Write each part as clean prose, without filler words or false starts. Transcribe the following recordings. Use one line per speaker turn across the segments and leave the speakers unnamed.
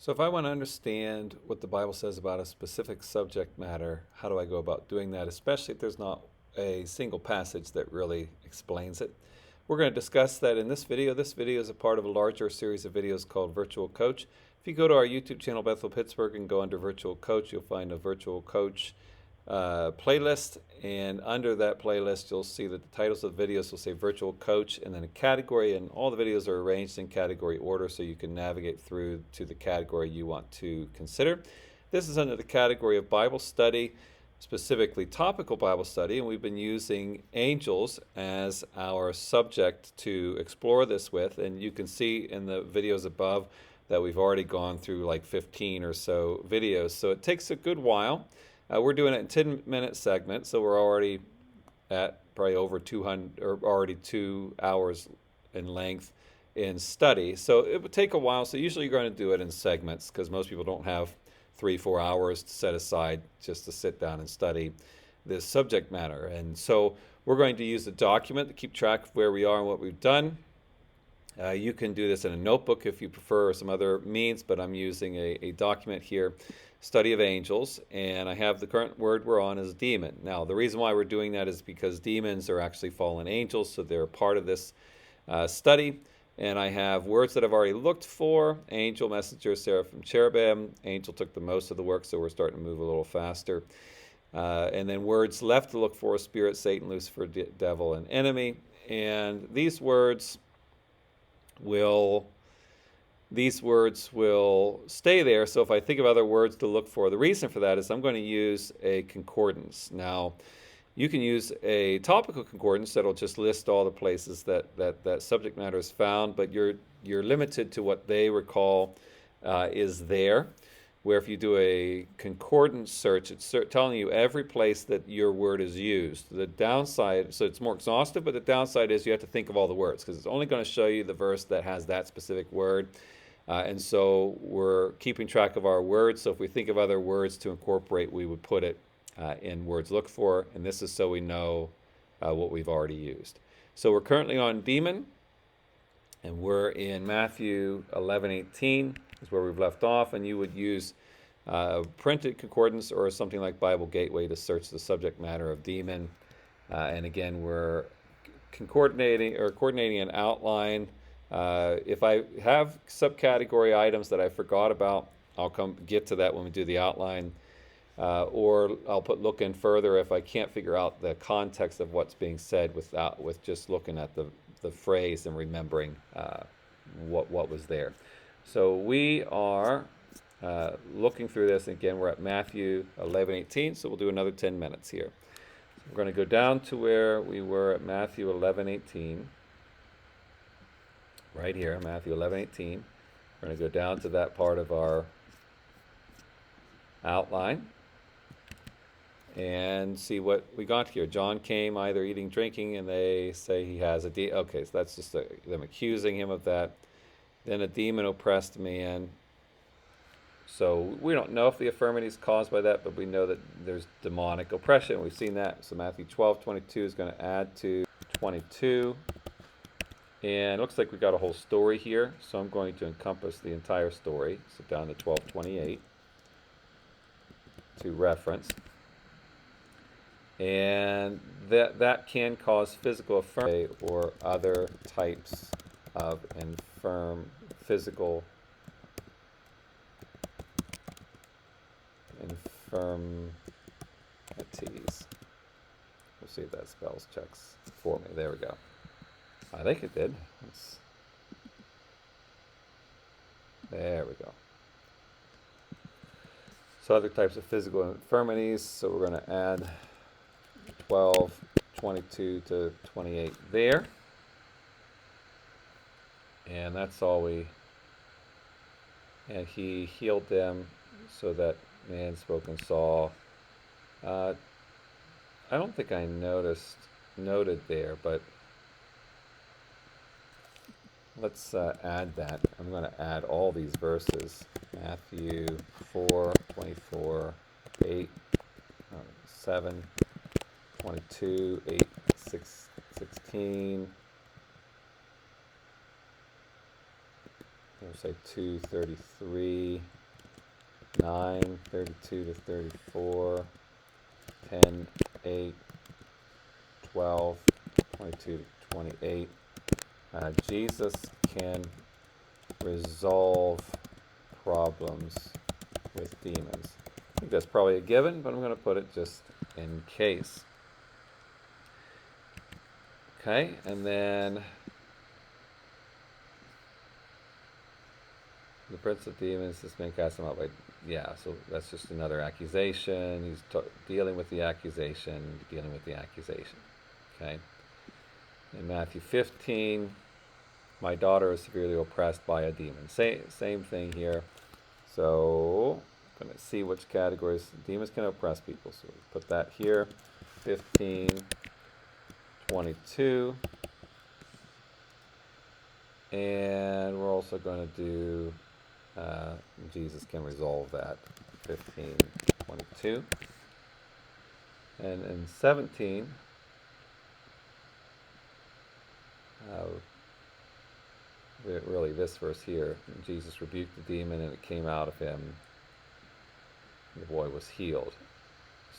So if I want to understand what the Bible says about a specific subject matter, how do I go about doing that, especially if there's not a single passage that really explains it? We're going to discuss that in this video. This video is a part of a larger series of videos called Virtual Coach. If you go to our YouTube channel, Bethel Pittsburgh, and go under Virtual Coach, you'll find a Virtual Coach playlist, and under that playlist you'll see that the titles of the videos will say Virtual Coach and then a category, and all the videos are arranged in category order so you can navigate through to the category you want to consider. This is under the category of Bible study, specifically topical Bible study, and we've been using angels as our subject to explore this with, and you can see in the videos above that we've already gone through like 15 or so videos, so it takes a good while. We're doing it in 10-minute segments, so we're already at probably over 200, or already 2 hours in length in study. So it would take a while. So usually you're going to do it in segments because most people don't have 3-4 hours to set aside just to sit down and study this subject matter. And so we're going to use a document to keep track of where we are and what we've done. You can do this in a notebook if you prefer, or some other means, but I'm using a document here. Study of angels, and I have the current word we're on is demon. Now, the reason why we're doing that is because demons are actually fallen angels, so they're part of this study. And I have words that I've already looked for: angel, messenger, seraphim, cherubim. Angel took the most of the work, so we're starting to move a little faster. And then words left to look for: spirit, Satan, Lucifer, devil, and enemy. And these words will stay there. So if I think of other words to look for, the reason for that is I'm going to use a concordance. Now, you can use a topical concordance that'll just list all the places that subject matter is found, but you're limited to what they recall is there. Where if you do a concordance search, it's telling you every place that your word is used. The downside, so it's more exhaustive, but the downside is you have to think of all the words because it's only going to show you the verse that has that specific word. And so we're keeping track of our words. So if we think of other words to incorporate, we would put it in words look for. And this is so we know what we've already used. So we're currently on demon, and we're in Matthew 11:18 is where we've left off. And you would use printed concordance or something like Bible Gateway to search the subject matter of demon. And again, we're coordinating an outline. If I have subcategory items that I forgot about, I'll get to that when we do the outline, or I'll look in further if I can't figure out the context of what's being said with just looking at the phrase and remembering what was there. So we are looking through this. Again, we're at Matthew 11:18, so we'll do another 10 minutes here. So we're going to go down to where we were at Matthew 11:18. Right here, Matthew 11:18. We're going to go down to that part of our outline and see what we got here. John came either eating, drinking, and they say he has a demon. Okay, so that's just them accusing him of that. Then a demon oppressed man. So we don't know if the infirmity is caused by that, but we know that there's demonic oppression. We've seen that. So Matthew 12:22 is going to add to 22. And it looks like we got a whole story here, so I'm going to encompass the entire story. So down to 12:28 to reference. And that can cause physical infirmity or other types of physical infirmities. We'll see if that spells checks for me. There we go. I think it did. There we go. So other types of physical infirmities. So we're going to add 12:22 to 28 there. And that's all and he healed them so that man spoke and saw. I don't think I noted there, but let's add that. I'm going to add all these verses. Matthew 4:24, 8, 7, 22, 8, 6, 16, we'll say 2:33, 9:32 to 34, 10, 8, 12, 22 to 28. Jesus can resolve problems with demons. I think that's probably a given, but I'm going to put it just in case. Okay, and then the prince of demons, this man cast him out by, so that's just another accusation. He's dealing with the accusation, Okay. In Matthew 15, my daughter is severely oppressed by a demon. Same thing here. So I'm going to see which categories demons can oppress people. So we put that here. 15, 22. And we're also going to do Jesus can resolve that. 15, 22. And in 17, really this verse here, Jesus rebuked the demon and it came out of him. The boy was healed.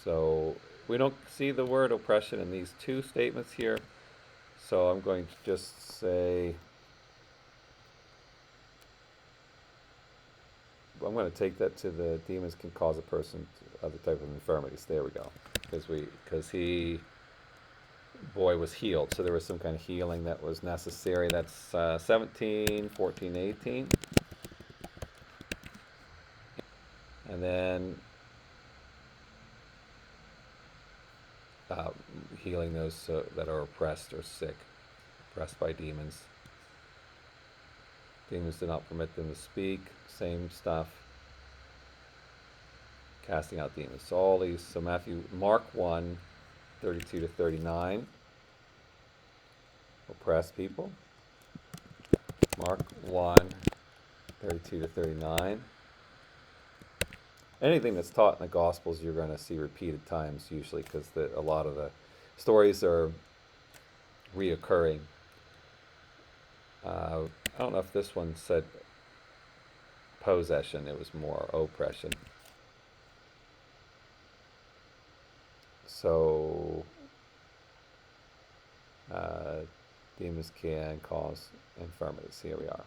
So we don't see the word oppression in these two statements here. So I'm going to just say, I'm going to take that to the demons can cause a person to other type of infirmities. There we go. Because boy was healed. So there was some kind of healing that was necessary. That's 17, 14, 18. And then healing those that are oppressed or sick, oppressed by demons. Demons do not permit them to speak. Same stuff. Casting out demons. So all these. So Mark 1, 32 to 39. Oppress people. Mark 1, 32 to 39. Anything that's taught in the Gospels, you're going to see repeated times usually, because a lot of the stories are reoccurring. I don't know if this one said possession, it was more oppression. So demons can cause infirmities. Here we are.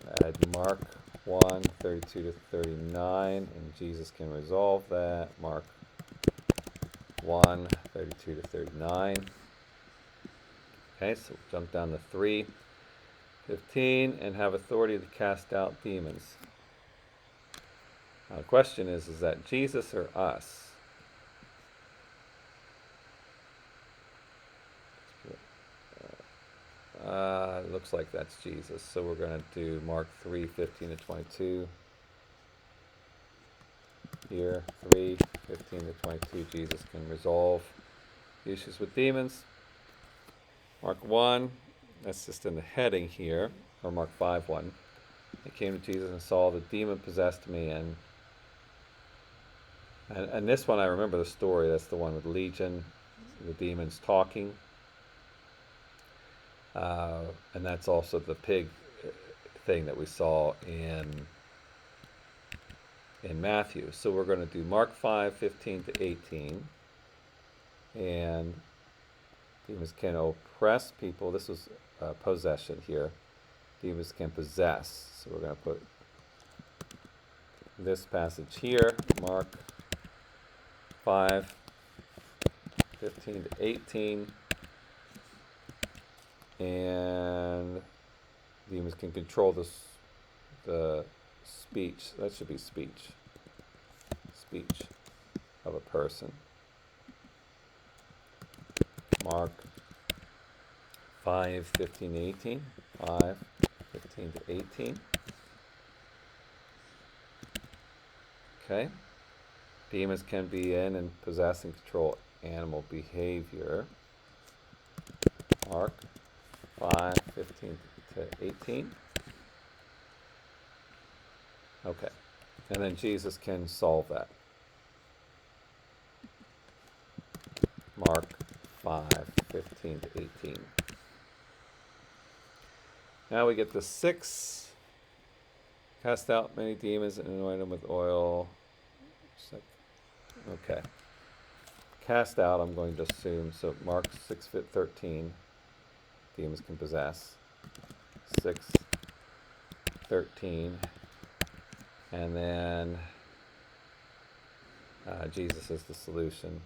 So add Mark 1, 32 to 39, and Jesus can resolve that. Mark 1, 32 to 39. Okay, so jump down to 3, 15, and have authority to cast out demons. Now the question is that Jesus or us? It looks like that's Jesus. So we're going to do Mark 3, 15 to 22. Here, 3, 15 to 22, Jesus can resolve issues with demons. Mark 1, that's just in the heading here, or Mark 5, 1. I came to Jesus and saw the demon possessed me, and this one I remember the story. That's the one with Legion, the demons talking. And that's also the pig thing that we saw in Matthew. So we're going to do Mark 5, 15 to 18. And demons can oppress people. This was possession here. Demons can possess. So we're going to put this passage here, Mark 5, 15 to 18. And demons can control the speech. That should be speech. Speech of a person. Mark 5, 15, 18. 5, 15 to 18. Okay. Demons can be in and possess and control animal behavior. Mark 5, 15 to 18. Okay. And then Jesus can solve that. Mark 5, 15 to 18. Now we get the 6 Cast out many demons and anoint them with oil. Okay. Cast out, I'm going to assume. So Mark 6:13, demons can possess. 6:13. And then Jesus is the solution.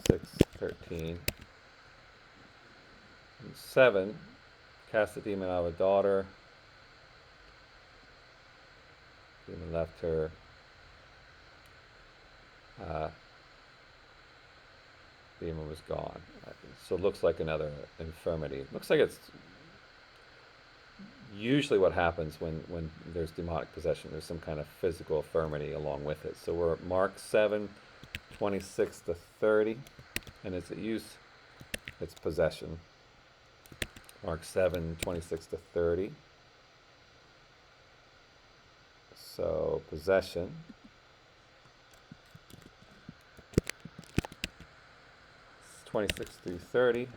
6:13. 7, cast the demon out of a daughter. Demon left her. Demon was gone. So it looks like another infirmity. It looks like it's usually what happens when there's demonic possession. There's some kind of physical infirmity along with it. So we're at Mark 7:26-30, and it's use. It's possession. Mark 7:26-30. So possession. It's 26-30.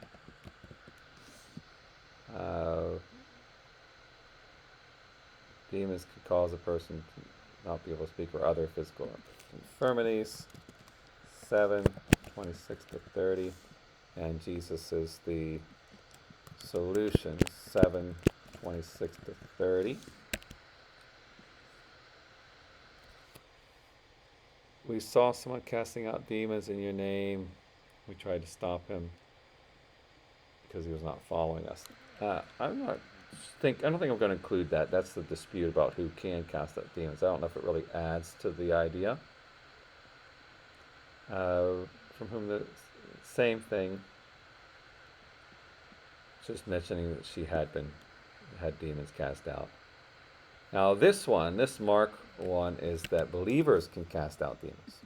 Demons could cause a person to not be able to speak or other physical infirmities. 7:26-30. And Jesus is the solution. 7:26-30. We saw someone casting out demons in your name. We tried to stop him because he was not following us. I don't think I'm going to include that. That's the dispute about who can cast out demons. I don't know if it really adds to the idea. From whom the same thing, just mentioning that she had demons cast out. Now this Mark one, is that believers can cast out demons.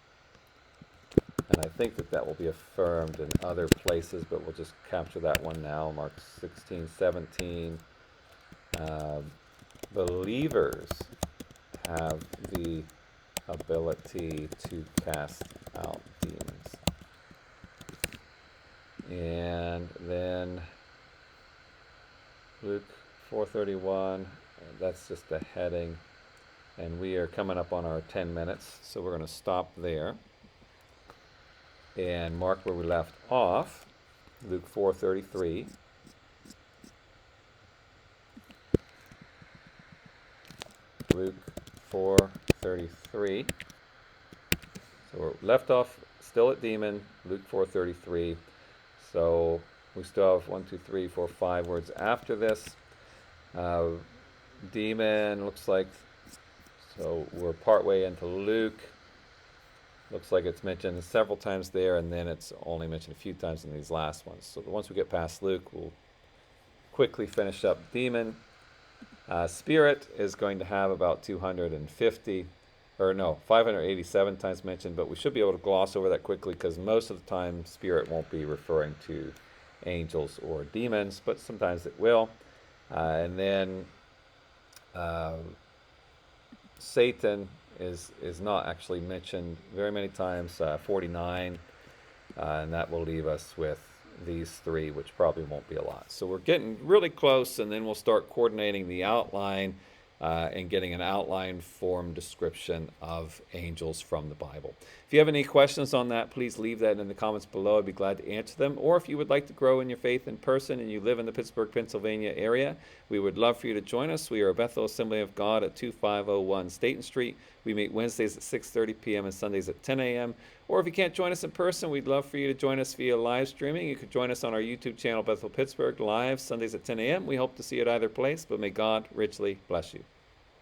And I think that will be affirmed in other places, but we'll just capture that one now. Mark 16:17. Believers have the ability to cast out demons. And then Luke 4:31, that's just a heading. And we are coming up on our 10 minutes, so we're going to stop there and mark where we left off. Luke 4:33. Luke 4:33. So we're left off still at demon, Luke 4:33. So we still have 1, 2, 3, 4, 5 words after this. Demon looks like, so we're partway into Luke. Looks like it's mentioned several times there, and then it's only mentioned a few times in these last ones. So once we get past Luke, we'll quickly finish up demon. Spirit is going to have about 587 times mentioned, but we should be able to gloss over that quickly because most of the time spirit won't be referring to angels or demons, but sometimes it will. And then Satan is not actually mentioned very many times, 49, and that will leave us with these 3, which probably won't be a lot. So we're getting really close, and then we'll start coordinating the outline and getting an outline form description of angels from the Bible. If you have any questions on that, please leave that in the comments below. I'd be glad to answer them. Or if you would like to grow in your faith in person and you live in the Pittsburgh, Pennsylvania area, we would love for you to join us. We are Bethel Assembly of God at 2501 Staten Street. We meet Wednesdays at 6:30 p.m. and Sundays at 10 a.m. Or if you can't join us in person, we'd love for you to join us via live streaming. You could join us on our YouTube channel, Bethel Pittsburgh, live Sundays at 10 a.m. We hope to see you at either place, but may God richly bless you.